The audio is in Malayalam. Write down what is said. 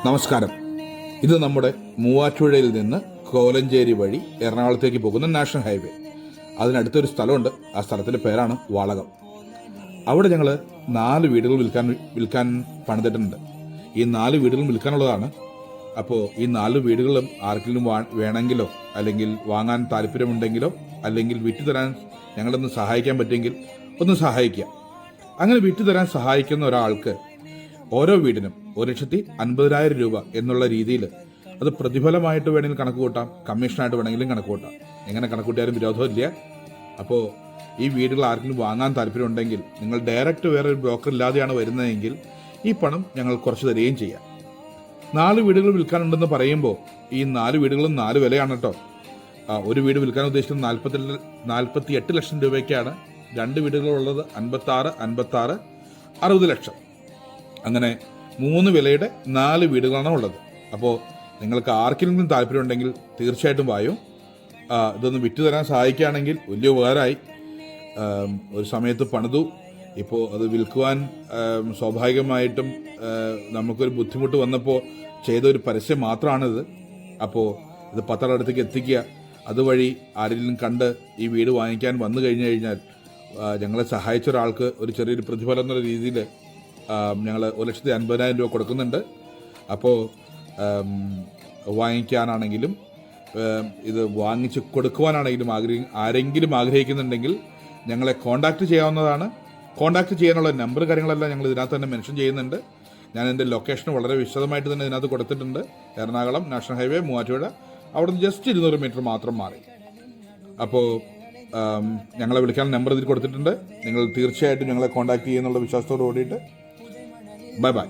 നമസ്കാരം. ഇത് നമ്മുടെ മൂവാറ്റുപുഴയിൽ നിന്ന് കോലഞ്ചേരി വഴി എറണാകുളത്തേക്ക് പോകുന്ന നാഷണൽ ഹൈവേ. അതിനടുത്തൊരു സ്ഥലമുണ്ട്. ആ സ്ഥലത്തിൻ്റെ പേരാണ് വാളകം. അവിടെ ഞങ്ങൾ 4 വീടുകൾ വിൽക്കാൻ പണിതിട്ടുണ്ട്. ഈ 4 വീടുകളും വിൽക്കാനുള്ളതാണ്. അപ്പോൾ ഈ 4 വീടുകളും ആർക്കെങ്കിലും വേണമെങ്കിലോ അല്ലെങ്കിൽ വാങ്ങാൻ താല്പര്യമുണ്ടെങ്കിലോ അല്ലെങ്കിൽ വിറ്റുതരാൻ ഞങ്ങളൊന്ന് സഹായിക്കാൻ പറ്റുമെങ്കിൽ ഒന്ന് സഹായിക്കുക. അങ്ങനെ വിറ്റുതരാൻ സഹായിക്കുന്ന ഒരാൾക്ക് ഓരോ വീടിനും 1,50,000 രൂപ എന്നുള്ള രീതിയിൽ അത് പ്രതിഫലമായിട്ട് വേണമെങ്കിൽ കണക്ക് കൂട്ടാം, കമ്മീഷനായിട്ട് വേണമെങ്കിലും കണക്ക് കൂട്ടാം. എങ്ങനെ കണക്ക് കൂട്ടിയാലും വിരോധമില്ല. അപ്പോൾ ഈ വീടുകൾ ആർക്കെങ്കിലും വാങ്ങാൻ താല്പര്യമുണ്ടെങ്കിൽ നിങ്ങൾ ഡയറക്റ്റ് വേറെ ഒരു ബ്രോക്കർ ഇല്ലാതെയാണ് വരുന്നതെങ്കിൽ ഈ പണം ഞങ്ങൾ കുറച്ച് തരികയും ചെയ്യാം. 4 വീടുകൾ വിൽക്കാനുണ്ടെന്ന് പറയുമ്പോൾ ഈ 4 വീടുകളും 4 വിലയാണ് കേട്ടോ. ഒരു വീട് വിൽക്കാൻ ഉദ്ദേശിക്കുന്നത് 48 ലക്ഷം രൂപയ്ക്കാണ്. 2 വീടുകളുള്ളത് 56, 60 ലക്ഷം. അങ്ങനെ 3 വിലയുടെ 4 വീടുകളാണ് ഉള്ളത്. അപ്പോൾ നിങ്ങൾക്ക് ആർക്കെങ്കിലും താല്പര്യമുണ്ടെങ്കിൽ തീർച്ചയായിട്ടും വായും. ഇതൊന്ന് വിറ്റുതരാൻ സഹായിക്കുകയാണെങ്കിൽ വലിയ ഉപകാരമായി. ഒരു സമയത്ത് പണിതു, ഇപ്പോൾ അത് വിൽക്കുവാൻ സ്വാഭാവികമായിട്ടും നമുക്കൊരു ബുദ്ധിമുട്ട് വന്നപ്പോൾ ചെയ്ത ഒരു പരസ്യം മാത്രമാണിത്. അപ്പോൾ ഇത് 10 അടുത്തേക്ക് എത്തിക്കുക. അതുവഴി ആരെങ്കിലും കണ്ട് ഈ വീട് വാങ്ങിക്കാൻ വന്നു കഴിഞ്ഞാൽ ഞങ്ങളെ സഹായിച്ച ഒരാൾക്ക് ഒരു ചെറിയൊരു പ്രതിഫലം എന്നുള്ള രീതിയിൽ ഞങ്ങൾ 1,50,000 രൂപ കൊടുക്കുന്നുണ്ട്. അപ്പോൾ വാങ്ങിക്കാനാണെങ്കിലും ഇത് വാങ്ങിച്ച് കൊടുക്കുവാനാണെങ്കിലും ആരെങ്കിലും ആഗ്രഹിക്കുന്നുണ്ടെങ്കിൽ ഞങ്ങളെ കോൺടാക്റ്റ് ചെയ്യാവുന്നതാണ്. കോൺടാക്റ്റ് ചെയ്യാനുള്ള നമ്പർ കാര്യങ്ങളെല്ലാം ഞങ്ങൾ ഇതിനകത്ത് തന്നെ മെൻഷൻ ചെയ്യുന്നുണ്ട്. ഞാൻ എൻ്റെ ലൊക്കേഷൻ വളരെ വിശദമായിട്ട് തന്നെ ഇതിനകത്ത് കൊടുത്തിട്ടുണ്ട്. എറണാകുളം നാഷണൽ ഹൈവേ മൂവാറ്റുപുഴ, അവിടുന്ന് ജസ്റ്റ് 200 മീറ്റർ മാത്രം മാറി. അപ്പോൾ ഞങ്ങളെ വിളിക്കാൻ നമ്പർ ഇതിൽ കൊടുത്തിട്ടുണ്ട്. നിങ്ങൾ തീർച്ചയായിട്ടും ഞങ്ങളെ കോൺടാക്ട് ചെയ്യുന്നുള്ള വിശ്വാസത്തോട് കൂടിയിട്ട് ബൈ ബൈ.